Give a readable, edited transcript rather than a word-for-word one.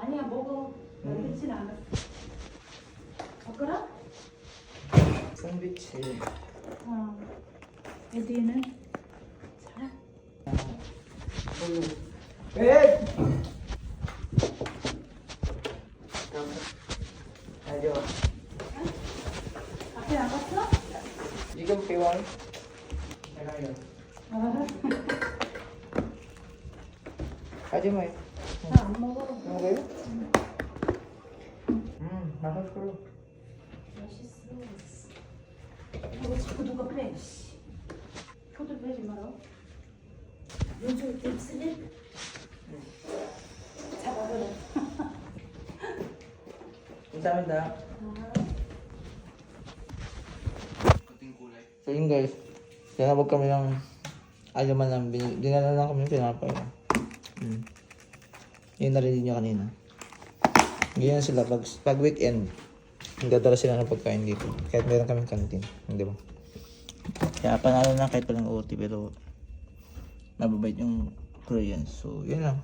아니야 먹어. 그렇진 않았어. 젓가락? 샌드위치. 어디는? 자. 에! Ayo. 앞에 나갔어? Jigang piwal. Ayo. Aja mo eh. 나안 먹어. Ano kayo? Mahal ko. 맛있어. 이거 자꾸 누가 빼. 씨. 포도 빼지 마라. 요즘 립스틱 잡아버려. Kamsahamnida. So yun guys, sinabog kami ng alaman lang, dinala lang kami ng pinapay. Yun narinig nyo kanina. Ganyan sila, pag weekend, nagdadala sila ng pagkain dito. Kahit meron kaming kantin, di ba? Kaya panalo na kahit walang OT, pero mababait yung Koreans. So yun lang.